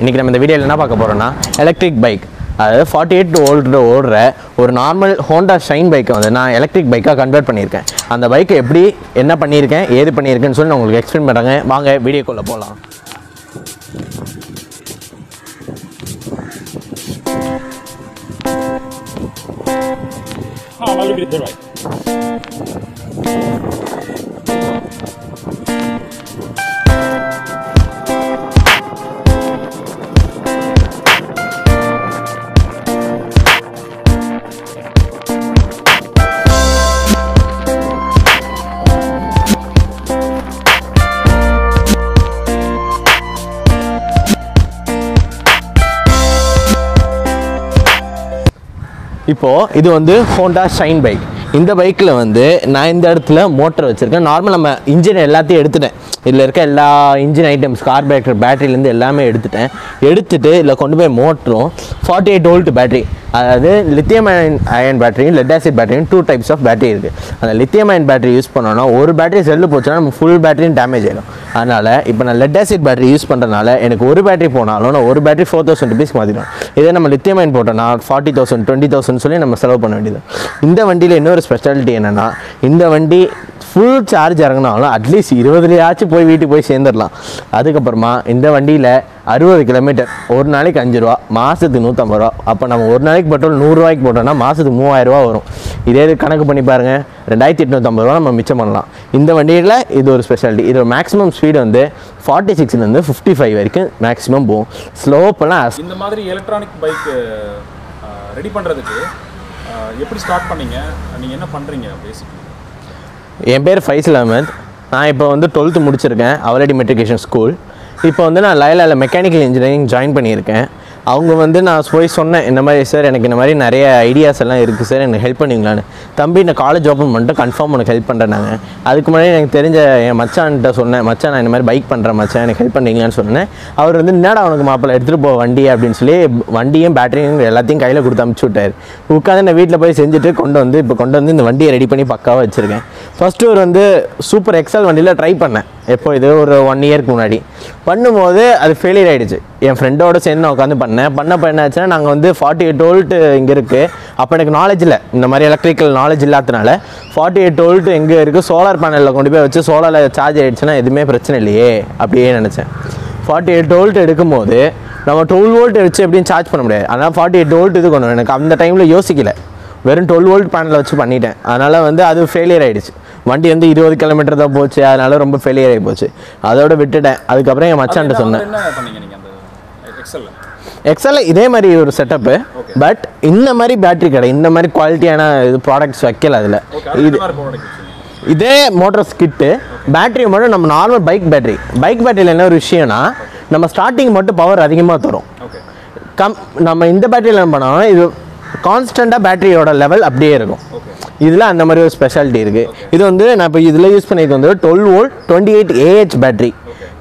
இன்றைக்கி நம்ம இந்த வீடியோவில் என்ன பார்க்க போகிறோம்னா எலக்ட்ரிக் பைக், அதாவது 48 வோல்ட்டில் ஓடுற ஒரு நார்மல் ஹோண்டா ஷைன் பைக்கை வந்து நான் எலக்ட்ரிக் பைக்காக கன்வெர்ட் பண்ணியிருக்கேன். அந்த பைக்கை எப்படி என்ன பண்ணியிருக்கேன் ஏது பண்ணியிருக்கேன்னு சொல்லி நான் உங்களுக்கு எக்ஸ்பிளைன் பண்ணுறேங்க. வாங்க வீடியோக்குள்ளே போகலாம். இப்போது இது வந்து ஹோண்டா ஷைன் பைக். இந்த பைக்கில் வந்து நான் இந்த இடத்துல மோட்டர் வச்சுருக்கேன். நார்மல் நம்ம இன்ஜின் எல்லாத்தையும் எடுத்துட்டேன். இதில் இருக்க எல்லா இன்ஜின் ஐட்டம்ஸ், கார்பரேட்டர், பேட்டரியிலேருந்து எல்லாமே எடுத்துட்டு இதில் கொண்டு போய் மோட்டரும் 48 வோல்ட் பேட்டரி, அதாவது லித்தியம் அயன் பேட்டரியும் லெட் ஆசிட் பேட்டரியும் 2 டைப்ஸ் ஆஃப் பேட்டரி இருக்குது. அந்த லித்தியம் அயன் பேட்டரி யூஸ் பண்ணோன்னா ஒரு பேட்டரி செல்லு போச்சுன்னா நம்ம ஃபுல் பேட்டரியும் டேமேஜ் ஆகிடும். அதனால் இப்போ நான் லெட் ஆசிட் பேட்டரி யூஸ் பண்ணுறதுனால எனக்கு ஒரு பேட்டரி போனாலும் நான் ஒரு பேட்டரி 4000 ருபீஸ்க்கு மாற்றிடும். இதே நம்ம லித்தியம் அயன் போட்டோன்னா 40,000 20,000 சொல்லி நம்ம செலவு பண்ண வேண்டியது. இந்த வண்டியில் இன்னொரு ஸ்பெஷாலிட்டி என்னென்னா, இந்த வண்டி ஃபுல் சார்ஜ் இறங்கினாலும் அட்லீஸ்ட் 20லயாச்சும் போய் வீட்டுக்கு போய் சேர்ந்துடலாம். அதுக்கப்புறமா இந்த வண்டியில் 60 கிலோமீட்டர், ஒரு நாளைக்கு 5 ரூபா, மாதத்துக்கு 150 ரூபா. அப்போ நம்ம ஒரு நாளைக்கு பெட்ரோல் 100 ரூபாய்க்கு போட்டோம்னா மாதத்துக்கு 3000 ரூபா வரும். இதே கணக்கு பண்ணி பாருங்கள், 2850 ரூபா நம்ம மிச்சம் பண்ணலாம். இந்த வண்டியில் இது ஒரு ஸ்பெஷாலிட்டி. இதோட மேக்ஸிமம் ஸ்பீடு வந்து 46லேருந்து 55 வரைக்கும் மேக்ஸிமம் போகும். ஸ்லோப்பெல்லாம் இந்த மாதிரி எலக்ட்ரானிக் பைக் ரெடி பண்ணுறதுக்கு எப்படி ஸ்டார்ட் பண்ணீங்க? நீங்கள் என்ன பண்ணுறீங்க பேசிக்கலி? என் பேர் ஃபைசல் அஹமத். நான் இப்போ வந்து 12th முடிச்சிருக்கேன், அவலடி மெட்ரிகுலேஷன் ஸ்கூல். இப்போ வந்து நான் லயலாவில் மெக்கானிக்கல் இன்ஜினியரிங் ஜாயின் பண்ணியிருக்கேன். அவங்க வந்து நான் போய் சொன்னேன், இந்த மாதிரி சார் எனக்கு இந்த மாதிரி நிறைய ஐடியாஸ் எல்லாம் இருக்குது சார், எனக்கு ஹெல்ப் பண்ணிங்களான்னு. தம்பி நான் காலேஜ் ஓப்பன் பண்ணிட்டு கன்ஃபார்ம் உனக்கு ஹெல்ப் பண்ணுறேன்னாங்க. அதுக்கு முன்னாடி எனக்கு தெரிஞ்ச என் மச்சான்கிட்ட சொன்னேன், மச்சான் நான் இந்த மாதிரி பைக் பண்ணுறேன் மச்சான், எனக்கு ஹெல்ப் பண்ணிங்களான்னு சொன்னேன். அவர் வந்து என்னடா அவனுக்கு மாப்பிள்ளை எடுத்துகிட்டு போ வண்டி அப்படின்னு சொல்லி வண்டியும் பேட்டரியும் எல்லாத்தையும் கையில் கொடுத்து அனுப்பிச்சி விட்டார். உட்காந்து நான் வீட்டில் போய் செஞ்சுட்டு கொண்டு வந்து இந்த வண்டியை ரெடி பண்ணி பக்காவாக வச்சுருக்கேன். ஃபஸ்ட்டு ஒரு வந்து சூப்பர் எக்ஸல் வண்டியில் ட்ரை பண்ணேன். எப்போ இது ஒரு 1 இயருக்கு முன்னாடி பண்ணும்போது அது ஃபெயிலியர் ஆகிடுச்சு. என் ஃப்ரெண்டோடு சேர்ந்து நான் உட்காந்து பண்ணப்போ என்ன ஆச்சுன்னா, நாங்கள் வந்து 48 வோல்ட் இங்கே இருக்குது. அப்போ எனக்கு நாலேஜ் இல்லை, இந்த மாதிரி எலக்ட்ரிக்கல் நாலேஜ் இல்லாதனால 48 வோல்ட் எங்கே இருக்குது, சோலார் பேனலில் கொண்டு போய் வச்சு சோலாரில் சார்ஜ் ஆகிடுச்சுன்னா எதுவுமே பிரச்சனை இல்லையே அப்படியே நினச்சேன். 48 வோல்ட் எடுக்கும்போது நம்ம 12 வோல்ட் வச்சு எப்படியும் சார்ஜ் பண்ண முடியாது. அதனால் 48 வோல்ட் இது கொண்டு எனக்கு அந்த டைமில் யோசிக்கலை, வெறும் 12 வோல்ட் பேனலில் வச்சு பண்ணிட்டேன். அதனால் வந்து அது ஃபெயிலியர் ஆகிடுச்சு. வண்டி வந்து 20 கிலோமீட்டர் தான் போச்சு, அதனால ரொம்ப ஃபெயிலியர் ஆகி போச்சு. அதோட விட்டுட்டேன். அதுக்கப்புறம் என் மச்சான்ட்ட சொன்னேன், எக்ஸலில் இதே மாதிரி ஒரு செட்டப்பு, பட் இந்த மாதிரி பேட்டரி கிடையாது, இந்த மாதிரி குவாலிட்டியான இது ப்ராடக்ட்ஸ் வைக்கல. அதில் இதே மோட்டர்ஸ் கிட்டு பேட்டரி மட்டும் நம்ம நார்மல் பைக் பேட்டரியில் என்ன ஒரு விஷயம்னா, நம்ம ஸ்டார்டிங் மட்டும் பவர் அதிகமாக தரும். நம்ம இந்த பேட்டரியில் என்ன பண்ணோம்னா இது கான்ஸ்டண்ட்டாக பேட்டரியோட லெவல் அப்படியே இருக்கும். இதில் அந்த மாதிரி ஒரு ஸ்பெஷாலிட்டி இருக்குது. இது வந்து நான் இப்போ இதில் யூஸ் பண்ணியிருக்க வந்து 12 வோல்ட் 28 AH பேட்டரி.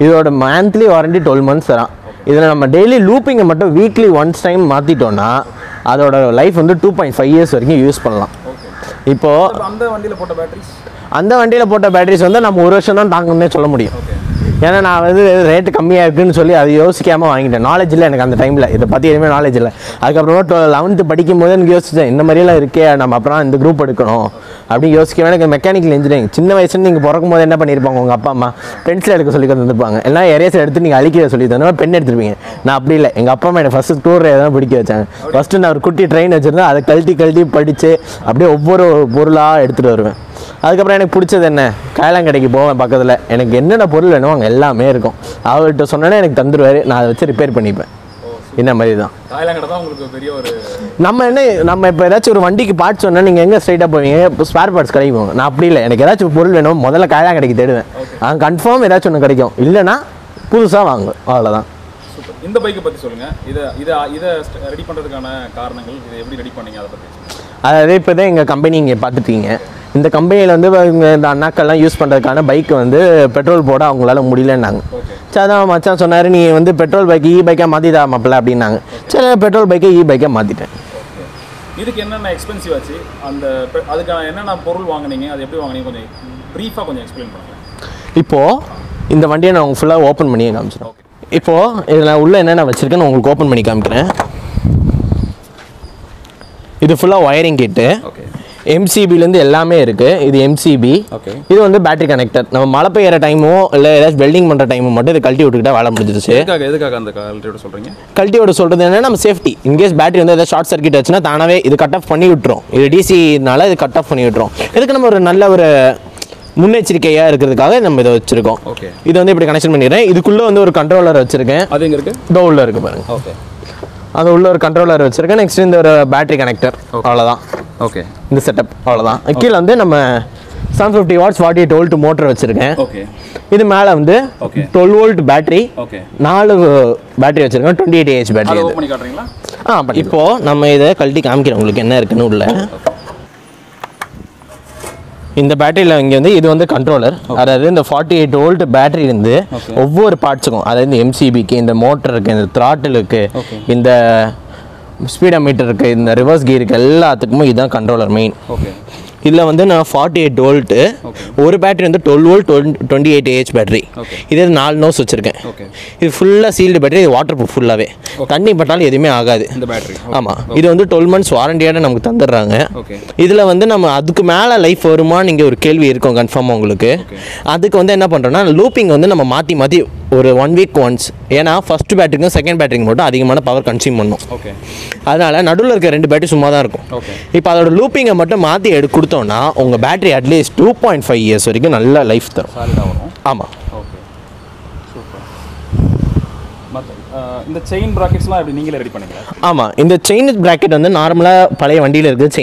இதோட மந்த்லி வாரண்டி 12 மந்த்ஸ் தரான். இதில் நம்ம டெய்லி லூப்பிங்கை மட்டும் வீக்லி ஒன்ஸ் டைம் மாற்றிட்டோன்னா அதோட லைஃப் வந்து 2.5 இயர்ஸ் வரைக்கும் யூஸ் பண்ணலாம். இப்போது அந்த வண்டியில் போட்ட பேட்டரிஸ் வந்து நம்ம 1 வருஷம் தான் தாங்கன்னே சொல்ல முடியும். ஏன்னா நான் வந்து ரேட்டு கம்மியாக இருக்குதுன்னு சொல்லி அதை யோசிக்காமல் வாங்கிட்டேன். நாலேஜ் இல்லை எனக்கு அந்த டைமில், இதை பற்றி எதுவுமே நாலேஜ் இல்லை. அதுக்கப்புறமா 11th படிக்கும் போது எனக்கு யோசித்தேன், இந்த மாதிரியெல்லாம் இருக்கே, நம்ம அப்புறம் இந்த குரூப் எடுக்கணும் அப்படின்னு யோசிக்கவே. எனக்கு மெக்கானிக்கல் இன்ஜினியரிங் சின்ன வயசுல நீங்கள் பிறக்கும் போது என்ன பண்ணியிருப்பாங்க உங்கள் அப்பா அம்மா, பென்சில் எடுக்க சொல்லி தந்துருப்பாங்க, எல்லாம் எரேசர் எடுத்து நீங்கள் அழிக்க சொல்லி தந்தோம், பென் எடுத்துருப்பீங்க. நான் அப்படி இல்லை, எங்கள் அப்பா அம்மா எனக்கு ஃபஸ்ட்டு ஸ்க்ரூ தான் பிடிக்க வச்சாங்க. ஃபஸ்ட்டு நான் ஒரு குட்டி ட்ரெயின் வச்சுருந்தேன், அதை கழட்டி படித்து அப்படியே ஒவ்வொரு பொருளாக எடுத்துகிட்டு வருவேன். அதுக்கப்புறம் எனக்கு பிடிச்சது என்ன, காயலாங்கடைக்கு போவேன், பக்கத்தில் எனக்கு என்னென்ன பொருள் வேணுமோ அங்கே எல்லாமே இருக்கும். அவர்கிட்ட சொன்னோன்னே எனக்கு தந்துடுவார், நான் அதை வச்சு ரிப்பேர் பண்ணிப்பேன். இந்த மாதிரி தான் நம்ம இப்போ ஏதாச்சும் ஒரு வண்டிக்கு பார்ட்ஸ் சொன்னால் நீங்கள் எங்கே ஸ்ட்ரைட்டாக போவீங்க, இப்போ ஸ்பேர் பார்ட்ஸ் கடைக்கு போங்க. நான் அப்படி இல்லை, எனக்கு ஏதாச்சும் பொருள் வேணும் முதல்ல காயலாங்கடைக்கு தேடுவேன். அங்கே கன்ஃபார்ம் ஏதாச்சும் ஒன்று கிடைக்கும், இல்லைன்னா புதுசாக வாங்குவேன், அவ்வளோதான். இந்த பைக்கை பற்றி சொல்லுங்கள். இதை ரெடி பண்ணுறதுக்கான காரணங்கள், இதை எப்படி ரெடி பண்ணீங்க அதை பற்றி? அதாவது இப்போ தான் எங்கள் கம்பெனி இங்கே பார்த்துட்டீங்க. இந்த கம்பெனியில் வந்து இந்த அண்ணாக்கள்லாம் யூஸ் பண்ணுறதுக்கான பைக்கு வந்து பெட்ரோல் போட அவங்களால முடியலன்னாங்க. சரி, அதான் மச்சான் சொன்னார், நீ வந்து பெட்ரோல் பைக்கு பைக்காக மாற்றிதா மாப்பிள்ள அப்படின்னாங்க. சரி, பெட்ரோல் பைக்கை பைக்காக மாற்றிட்டேன். இதுக்கு என்னென்ன எக்ஸ்பென்சிவ் ஆச்சு, அதுக்கான என்னென்ன பொருள் வாங்கினீங்க, அது எப்படி வாங்கினீங்க, கொஞ்சம் ப்ரீஃபாக கொஞ்சம் எக்ஸ்பிளைன் பண்ணுங்கள். இப்போது இந்த வண்டியை நான் ஃபுல்லாக ஓப்பன் பண்ணியே காமிச்சிடும். இப்போது இதில் உள்ள என்னென்ன வச்சுருக்கேன்னு உங்களுக்கு ஓப்பன் பண்ணி காமிக்கிறேன். இது ஃபுல்லாக ஒயரிங் கிட்டு. ஓகே. எம்சிபிலேருந்து எல்லாமே இருக்குது. இது எம்சிபி. ஓகே. இது வந்து பேட்டரி கனெக்டர். நம்ம மழை பெய்கிற டைமோ இல்லை ஏதாச்சும் வெல்டிங் பண்ணுற டைமோ மட்டும் இதை கழட்டி விட்டுக்கிட்டா வேலை முடிஞ்சிருச்சு. எதுக்காக அந்த கழட்டியோட சொல்கிறீங்க? கழட்டியோட சொல்கிறது என்னன்னா நம்ம சேஃப்டி. இன்கேஸ் பேட்டரி வந்து ஏதாவது ஷார்ட் சர்க்யூட் ஆச்சுன்னா தானாகவே இது கட் ஆஃப் பண்ணி விட்டுரும். இது டிசினால இது கட் ஆஃப் பண்ணி விட்டுரும். இதுக்கு நம்ம ஒரு நல்ல ஒரு முன்னெச்சரிக்கையாக இருக்கிறதுக்காக நம்ம இதை வச்சுருக்கோம். ஓகே. இது வந்து இப்படி கனெக்ஷன் பண்ணிடுறேன். இதுக்குள்ளே வந்து ஒரு கண்ட்ரோலர் வச்சுருக்கேன். அது எங்கே இருக்குது? இதோ உள்ள இருக்குது பாருங்கள். ஓகே. அது உள்ள ஒரு கண்ட்ரோலர் வச்சுருக்கேன். நெக்ஸ்ட் இந்த ஒரு பேட்டரி கனெக்டர். அவ்வளோதான். ஓகே. இந்த செட்டப் அவ்வளோதான். கீழே வந்து நம்ம 750 வாட்ஸ் 48 வோல்ட் மோட்டர் வச்சுருக்கேன். ஓகே. இது மேலே வந்து 12 வோல்ட் பேட்டரி. ஓகே. 4 பேட்டரி வச்சுருக்கேன். 28 AH பேட்டரி. ஓப்பன் பண்ணி காட்டுறீங்களா? இப்போது நம்ம இதை கழட்டி காமிக்கிறோம் உங்களுக்கு என்ன இருக்குன்னு உள்ள. இந்த பேட்டரியில் இங்கே வந்து இது வந்து கண்ட்ரோலர். அதாவது இந்த 48 வோல்ட் பேட்டரி இருந்து ஒவ்வொரு பார்ட்ஸுக்கும், அதாவது இந்த எம்சிபிக்கு, இந்த மோட்டருக்கு, இந்த த்ராட்டிலுக்கு, இந்த ஸ்பீடோமீட்டருக்கு, இந்த ரிவர்ஸ் கீருக்கு எல்லாத்துக்குமே இதுதான் கண்ட்ரோலர் மெயின். ஓகே. இதில் வந்து நான் 48 வோல்ட்டு, ஒரு பேட்டரி வந்து 12 வோல்ட் 28 AH பேட்டரி. இதே 4 நோஸ் வச்சுருக்கேன். இது ஃபுல்லாக சீல்டு பேட்டரி. இது வாட்டர் ப்ரூஃப் ஃபுல்லாகவே. தண்ணி பட்டாலும் எதுவுமே ஆகாது இந்த பேட்டரி. ஆமாம். இது வந்து 12 months வாரண்டியோட நமக்கு தந்துடுறாங்க. இதில் வந்து நம்ம அதுக்கு மேலே லைஃப் வருமா நீங்கள் ஒரு கேள்வி இருக்கும் கன்ஃபார்மாக உங்களுக்கு. அதுக்கு வந்து என்ன பண்ணுறோன்னா லூப்பிங் வந்து நம்ம மாற்றி மாற்றி ஒரு 1 week ஒன்ஸ். ஏன்னா ஃபஸ்ட் பேட்டரிக்கும் செகண்ட் பேட்டரிக்கு மட்டும் அதிகமான பவர் கன்சியூம் பண்ணும். அதனால் நடுவில் இருக்க 2 பேட்டரி சும்மா தான் இருக்கும். இப்போ அதோட லூப்பிங்கை மட்டும் மாற்றி கொடுத்தோன்னா உங்கள் பேட்டரி அட்லீஸ்ட் 2.5 years வரைக்கும் நல்ல லைஃப் தரும். ஆமாம். இந்த செயின் பிராக்கெட்ஸ்லாம் எப்படி நீங்களே ரெடி பண்ணீங்களா? ஆமாம். இந்த செயின் பிராக்கெட் வந்து நார்மலாக பழைய வண்டியில் இருக்குது.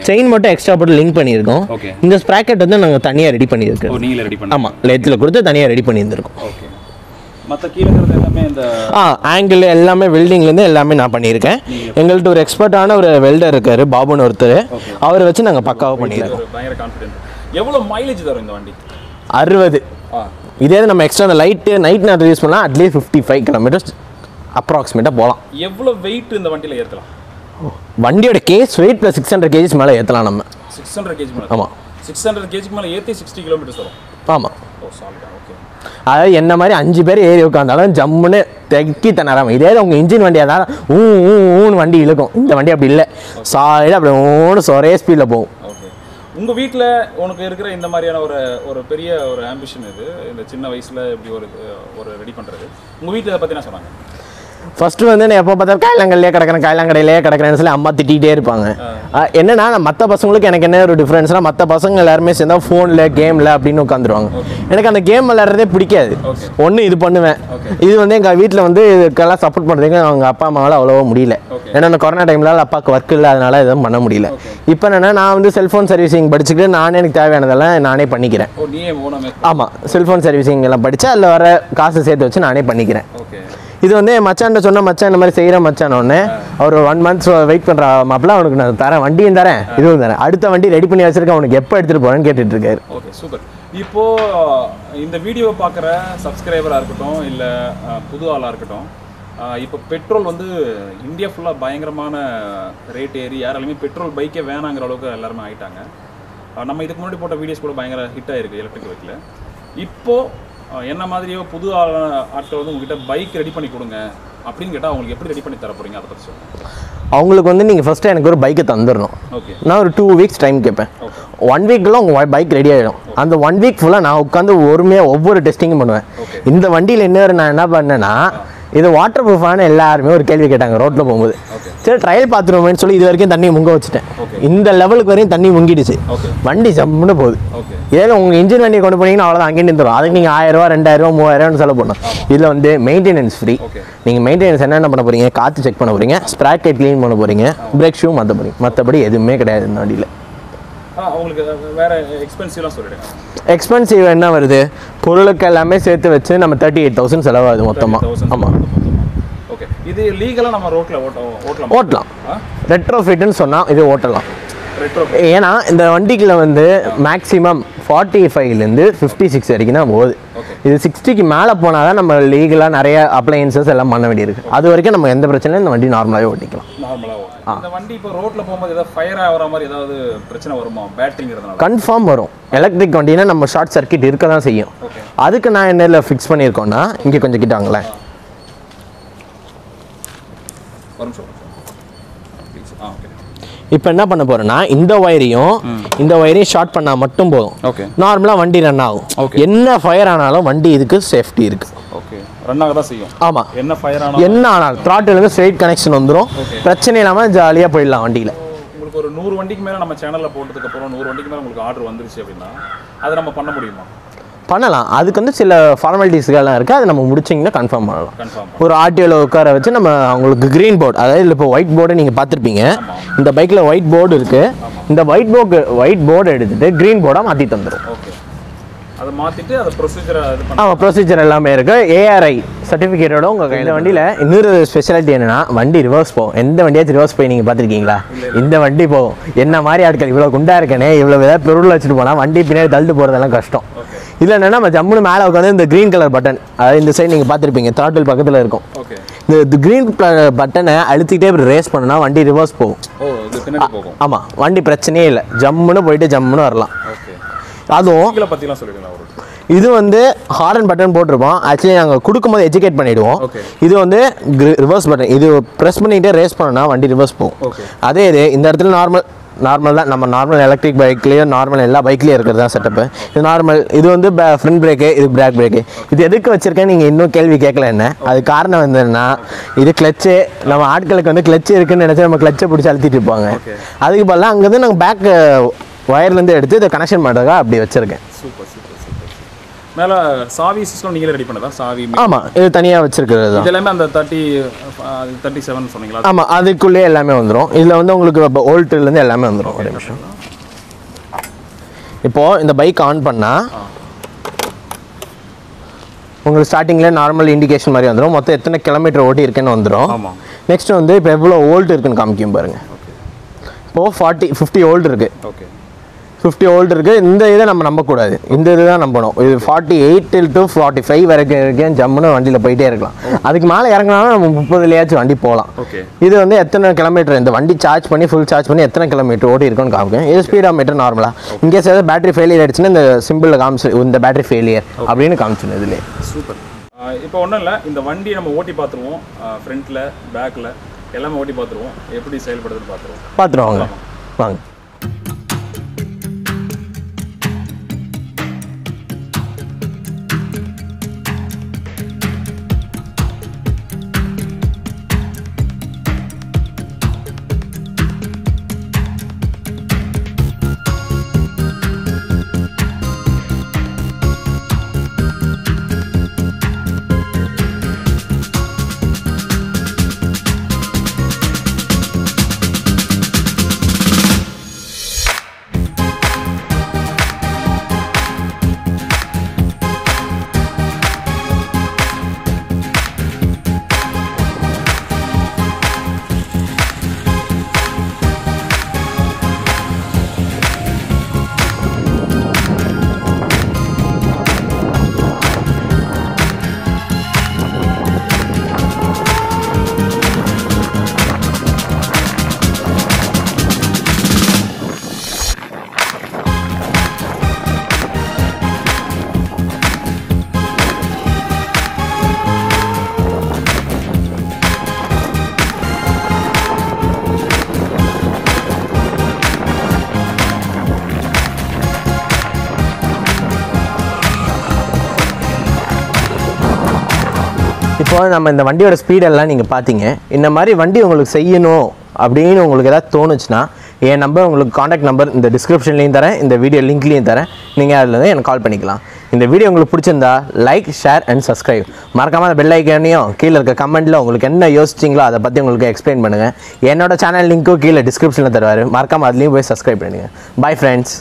செயின் மட்டும் எக்ஸ்ட்ரா போட்டு லிங்க் பண்ணியிருக்கோம். இந்த ஸ்ப்ராக்கெட் வந்து நாங்கள் தனியாக ரெடி பண்ணியிருக்கோம். நீங்களே ரெடி பண்ணி? ஆமாம். லெட்டில் கொடுத்து தனியாக ரெடி பண்ணியிருந்திருக்கோம். ஓகே. மற்ற கீழே இருக்கிறது எல்லாமே இந்த ஆங்கிள் எல்லாமே வெல்டிங்லேருந்து எல்லாமே நான் பண்ணியிருக்கேன். எங்கள்கிட்ட ஒரு எக்ஸ்பர்ட்டான ஒரு வெல்டர் இருக்கார், பாபுன்னு ஒருத்தர். அவரை வச்சு நாங்கள் பக்காவாக பண்ணியிருக்கோம். பயங்கர கான்ஃபிடென்ட். எவ்வளோ மைலேஜ் தரும் இந்த வண்டி? 60. இதே நம்ம எக்ஸ்ட்ரா அந்த நைட் நேரத்தில் யூஸ் பண்ணால் அட்லீஸ்ட் 55 kilometers அப்ராக்சிமேட்டாக போகலாம். எவ்வளோ வெயிட் இந்த வண்டியில் ஏற்றலாம்? வண்டியோட கேஸ் வெயிட் ப்ளஸ் 600 kgs மேலே ஏற்றலாம் நம்ம. 600 kg மேலே? ஆமாம். 600 kg மேலே ஏற்றி 60 kilometers வரும். ஆமாம். ஓ சாலிடா. ஓகே. அதாவது என்ன மாதிரி 5 பேர் ஏறி உட்காந்தாலும் ஜம்முன்னு தெக்கி தண்ணாராம. இதே உங்கள் இன்ஜின் வண்டியாக தான் ஊன்னு வண்டி இழுக்கும். இந்த வண்டி அப்படி இல்லை. சாலிடாக அப்படி ஊன்னு ஒரே ஸ்பீடில் போகும். ஓகே. உங்கள் வீட்டில் உனக்கு இருக்கிற இந்த மாதிரியான ஒரு பெரிய ஒரு ஆம்பிஷன் இது, இந்த சின்ன வயசில் இப்படி ஒரு ரெடி பண்ணுறது, உங்கள் வீட்டில் இதை பற்றி என்ன சொன்னாங்க? ஃபஸ்ட்டு வந்து நான் எப்போ பார்த்தாலும் காயலாங்கடையிலே கிடக்கிறேன்னு சொல்லி அம்மா திட்டிகிட்டே இருப்பாங்க. என்னன்னா மற்ற பசங்களுக்கு எனக்கு என்ன ஒரு டிஃப்ரென்ஸ்னால், மற்ற பசங்க எல்லாருமே சேர்ந்தா ஃபோனில் கேமில் அப்படின்னு உட்காந்துருவாங்க. எனக்கு அந்த கேம் விளையாடுறதே பிடிக்காது. ஒன்று இது பண்ணுவேன். இது வந்து எங்கள் வீட்டில் வந்து இதுக்கெல்லாம் சப்போர்ட் பண்ணுறதுக்கு அவங்க அப்பா அம்மாவால் அவ்வளோவா முடியல. ஏன்னா அந்த கொரோனா டைமில் அப்பாவுக்கு ஒர்க் இல்லை, அதனால எதுவும் பண்ண முடியல. இப்போ என்னென்னா நான் வந்து செல்ஃபோன் சர்வீசிங் படிச்சுக்கிட்டு நானே எனக்கு தேவையானதெல்லாம் நானே பண்ணிக்கிறேன். ஆமாம். செல்ஃபோன் சர்வீசிங் எல்லாம் படித்து அதில் வர காசு சேர்த்து வச்சு நானே பண்ணிக்கிறேன். இது வந்து என் மச்சான்ட்ட சொன்ன, மச்சான் இந்த மாதிரி செய்கிற மச்சான் ஒன்று. அவர் 1 month வெயிட் பண்ணுற மாப்பிள்ள, அவனுக்கு நான் தரேன், வண்டியும் தரேன், இதுவும் தரேன், அடுத்த வண்டி ரெடி பண்ணி வச்சிருக்கேன், அவனுக்கு எப்போ எடுத்துகிட்டு போகிறேன்னு கேட்டுட்டு இருக்காரு. Okay, super. இப்போது இந்த வீடியோவை பார்க்குற சப்ஸ்கிரைபராக இருக்கட்டும், இல்லை புது ஆளாக இருக்கட்டும், இப்போ பெட்ரோல் வந்து இந்தியா ஃபுல்லாக பயங்கரமான ரேட் ஏறி யாராலுமே பெட்ரோல் பைக்கே வேணாங்கிற அளவுக்கு எல்லாருமே ஆகிட்டாங்க. நம்ம இதுக்கு முன்னாடி போட்ட வீடியோஸ் கூட பயங்கர ஹிட் ஆகிருக்கு எலக்ட்ரிக் பைக்கில். இப்போது என்ன மாதிரியோ புது ஆட்கள் வந்து உங்ககிட்ட பைக் ரெடி பண்ணி கொடுங்க அப்படின்னு கேட்டால் அவங்களுக்கு எப்படி ரெடி பண்ணி தர போகிறீங்க, அதை பற்றி சொல்லுங்கள். அவங்களுக்கு வந்து நீங்கள் ஃபஸ்ட்டு எனக்கு ஒரு பைக்கை தந்துடணும். ஓகே. நான் ஒரு 2 weeks டைம் கேட்பேன். 1 weekல உங்கள் பைக் ரெடி ஆகிடும். அந்த 1 week ஃபுல்லாக நான் உட்காந்து ஒவ்வொரு டெஸ்டிங்கும் பண்ணுவேன். இந்த வண்டியில் இன்னொரு நான் என்ன பண்ணேன்னா, இது வாட்டர் ப்ரூஃபான எல்லாருமே ஒரு கேள்வி கேட்டாங்க ரோட்டில் போகும்போது. சரி ட்ரையல் பார்த்துருவோமேன்னு சொல்லி இது வரைக்கும் தண்ணி முங்க வச்சுட்டேன். இந்த லெவலுக்கு வரையும் தண்ணி முங்கிடுச்சு. வண்டி ஜம்முன்னு போகுது. இதே உங்கள் இன்ஜின் வண்டியை கொண்டு போனீங்கன்னா அவ்வளோதான், அங்கே நின்றுடும். அதுக்கு நீங்கள் 1000 ரூபா 2000 ரூபா 3000 செலவு பண்ணணும். இதில் வந்து மெயின்டெனன்ஸ் ஃப்ரீ. நீங்கள் மெயின்டெனன்ஸ் என்னென்ன பண்ண போகிறீங்க, காற்று செக் பண்ண போகிறீங்க, ஸ்ப்ராக்கெட் க்ளீன் பண்ண போகிறீங்க, பிரேக் ஷூ மற்றபடி எதுவுமே கிடையாது இந்த வண்டியில். உங்களுக்கு வேறு எக்ஸ்பென்சிவ்லாம் சொல்லிடுங்க. எக்ஸ்பென்சிவ் என்ன வருது, பொருளுக்கு எல்லாமே சேர்த்து வச்சு நம்ம 38,000 செலவாகுது மொத்தமாக. ஆமாம். ஓகே. இது லீகலாக நம்ம ரோட்டில் ஓட்டலாம். ரெட்ரோஃபிட்னு சொன்னால் இது ஓட்டலாம். ஏன்னா இந்த வண்டிக்குள்ள வந்து மேக்ஸிமம் 45லேருந்து 56 வரைக்கும் தான் போகுது. இது 60க்கு மேலே போனால் தான் நம்ம லீகலாக நிறைய அப்ளையன்சஸ் எல்லாம் பண்ண வேண்டியிருக்கு. அது வரைக்கும் நம்ம எந்த பிரச்சனையும் இந்த வண்டி நார்மலாகவே ஓட்டிக்கலாம். இந்த வண்டி இப்போ ரோட்டில் போகும்போது ஏதாவது ஃபயர் ஆகிற மாதிரி ஏதாவது பிரச்சனை வருமா பேட்டரிங்கிறதுனால? கன்ஃபார்ம் வரும். எலக்ட்ரிக் வண்டினா நம்ம ஷார்ட் சர்க்யூட் இருக்க தான் செய்யும். அதுக்கு நான் என்ன ஃபிக்ஸ் பண்ணியிருக்கோன்னா, இங்கே கொஞ்சம் கிட்டாங்களேன், ஒரு நிமிஷம் ப்ளீஸ். ஓகே. இப்போ என்ன பண்ண போறேன்னா இந்த ஒயரையும் ஷார்ட் பண்ணா மட்டும் போதும். ஓகே. நார்மலா வண்டி ரன் ஆகும். என்ன ஃபயர் ஆனாலும் வண்டி இதுக்கு சேஃப்டி இருக்கு. ஓகே. ரன் ஆக தான் செய்யும். ஆமா. என்ன ஃபயர் ஆனாலும் என்ன ஆனாலும் throttle இருந்து ஸ்ட்ரைட் கனெக்ஷன் வந்துரும். பிரச்சனை இல்லாம ஜாலியா போயிடலாம் வண்டியில. உங்களுக்கு ஒரு 100 வண்டிக்கு மேல நம்ம சேனல்ல போட்டதுக்கு அப்புறம் 100 வண்டிக்கு மேல உங்களுக்கு ஆர்டர் வந்துருச்சு அப்படின்னா அதை நம்ம பண்ண முடியுமா? பண்ணலாம். அதுக்கு வந்து சில ஃபார்மாலிட்டிஸ்கள்லாம் இருக்குது, அதை நம்ம முடிச்சிங்கன்னா கன்ஃபார்ம் பண்ணலாம். ஒரு ஆர்டிஓவில் உட்கார வச்சு நம்ம அவங்களுக்கு க்ரீன் போர்டு, அதாவது இப்போ ஒயிட் போர்டு நீங்கள் பார்த்துருப்பீங்க, இந்த பைக்கில் ஒயிட் போர்டு இருக்குது, இந்த ஒயிட் போர்டு எடுத்துகிட்டு க்ரீன் போர்டாக மாற்றி தந்துடும். ஓகே. அதை மாற்றிட்டு அதை ப்ரொசீஜர் ஆமாம், ப்ரொசீஜர் எல்லாமே இருக்குது. ஏஆர்ஐ சர்டிஃபிகேட்டோட உங்கள் கையில். இந்த வண்டியில் இன்னொரு ஸ்பெஷாலிட்டி என்னென்னா வண்டி ரிவர்ஸ் போகும். எந்த வண்டியாச்சும் ரிவர்ஸ் போய் நீங்கள் பார்த்துருக்கீங்களா? இந்த வண்டி போகும். என்ன மாதிரி ஆட்கள் இவ்வளோ குண்டா இருக்கனே, இவ்வளோ ஏதாவது பொருள் வச்சுட்டு போனால் வண்டி பின்னாடி தள்ளிட்டு போகிறதெல்லாம் கஷ்டம். இதில் என்னென்னா நம்ம ஜம்முன்னு மேலே உட்காந்து இந்த க்ரீன் கலர் பட்டன், அதாவது இந்த சைடு நீங்கள் பார்த்துருப்பீங்க, throttle பக்கத்தில் இருக்கும். இந்த க்ரீன் பட்டனை அழுத்திக்கிட்டே இப்படி ரேஸ் பண்ணனா வண்டி ரிவர்ஸ் போகும். ஆமாம், வண்டி பிரச்சனையே இல்லை, ஜம்முன்னு போயிட்டு ஜம்முன்னு வரலாம். அதுவும் இது வந்து ஹாரன் பட்டன் போட்டிருப்போம். ஆக்சுவலி நாங்கள் கொடுக்கும்போது எஜுகேட் பண்ணிவிடுவோம். இது வந்து ரிவர்ஸ் பட்டன், இது ப்ரெஸ் பண்ணிகிட்டே ரேஸ் பண்ணனா வண்டி ரிவர்ஸ் போகும். அதே இது இந்த இடத்துல நார்மல் தான், நம்ம நார்மல் எலக்ட்ரிக் பைக்லேயும் நார்மல் எல்லா பைக்லேயும் இருக்கிறது தான் செட்டப்பு. இது நார்மல். இது வந்து ஃப்ரண்ட் பிரேக்கு, இது பேக் பிரேக்கு. இது எதுக்கு வச்சிருக்கேன் நீங்கள் இன்னும் கேள்வி கேட்கல என்ன? அது காரணம் வந்துன்னா இது கிளச்சு. நம்ம ஆட்களுக்கு வந்து கிளச்சு இருக்குன்னு நினச்சா நம்ம கிளச்சை பிடிச்சி அழுத்திட்டு இருப்பாங்க. அதுக்கு பதிலாக அங்கேருந்து நாங்கள் பேக் ஒயர்லேருந்து எடுத்து இதை கனெக்ஷன் பண்ணுறதுக்காக அப்படி வச்சுருக்கேன். Super super super. மேலே சாவி சிஸ்டம் நீங்களே ரெடி பண்ணதா? சாவி ஆமாம், இது தனியாக வச்சுருக்கிறது தான். இது எல்லாமே அந்த 37 சொன்னீங்களா? ஆமாம், அதுக்குள்ளேயே எல்லாமே வந்துடும். இதில் வந்து உங்களுக்கு ஓல்ட்லேருந்து எல்லாமே வந்துடும். ஒரு நிமிஷம். இப்போது இந்த பைக் ஆன் பண்ணால் உங்களுக்கு ஸ்டார்டிங்கில் நார்மல் இண்டிகேஷன் மாதிரி வந்துடும். மொத்தம் எத்தனை கிலோமீட்டர் ஓட்டி இருக்குன்னு வந்துடும். நெக்ஸ்ட் வந்து இப்போ எவ்வளோ வோல்ட் இருக்குன்னு காமிக்கும் பாருங்கள். இப்போது 50 வோல்ட் இருக்குது. ஓகே, 50 வோல்ட் இருக்குது. இந்த இதை நம்ம நம்பக்கூடாது, இந்த இது தான் நம்பணும். இது 48 to 45 வரைக்கும் ஜம்முன்னு வண்டியில் போயிட்டே இருக்கலாம். அதுக்கு மேலே இறங்கினாலும் நம்ம 30லயாச்சும் வண்டி போகலாம். இது வந்து எத்தனை கிலோமீட்டர் இந்த வண்டி சார்ஜ் பண்ணி ஃபுல் சார்ஜ் பண்ணி எத்தனை கிலோமீட்டர் ஓடி இருக்குன்னு காமிக்கும். இது ஸ்பீடா மீட்டர் நார்மலாக. இன்கேஸ் ஏதாவது பேட்டரி ஃபெயிலியர் ஆயிடுச்சுன்னா இந்த சிம்பிளில் காமிச்சு இந்த பேட்டரி ஃபெயிலியர் அப்படின்னு காமிச்சிடும் இதுலேயே. சூப்பர். இப்போ ஒன்றும் இல்லை, இந்த வண்டி நம்ம ஓட்டி பார்த்துருவோம். ஃப்ரண்ட்டில் பேக்கில் எல்லாமே ஓட்டி பார்த்துருவோம். எப்படி செயல்படுதுன்னு பார்த்துருவாங்க. வாங்க. இப்போ நம்ம இந்த வண்டியோட ஸ்பீடெல்லாம் நீங்கள் பார்த்தீங்க. இந்த மாதிரி வண்டி உங்களுக்கு செய்யணும் அப்படின்னு உங்களுக்கு ஏதாவது தோணுச்சுன்னா என் நம்பர், உங்களுக்கு காண்டாக்ட் நம்பர் இந்த டிஸ்கிரிப்ஷன்லேயும் தரேன், இந்த வீடியோ லிங்க்லேயும் தரேன். நீங்கள் அதில் வந்து எனக்கு கால் பண்ணிக்கலாம். இந்த வீடியோ உங்களுக்கு பிடிச்சிருந்தா லைக், ஷேர் அண்ட் சப்ஸ்கிரைப். மறக்காமல் அந்த பெல் ஐக்கானையும் கீழே இருக்க கமெண்ட்டில் உங்களுக்கு என்ன யோசிச்சிங்களோ அதை பற்றி உங்களுக்கு எக்ஸ்பிளைன் பண்ணுங்கள். என்னோட சேனல் லிங்க்கும் கீழே டிஸ்கிரிப்ஷனில் தருவார். மறக்காமல் அதுலேயும் போய் சப்ஸ்கிரைப் பண்ணுங்கள். Bye friends.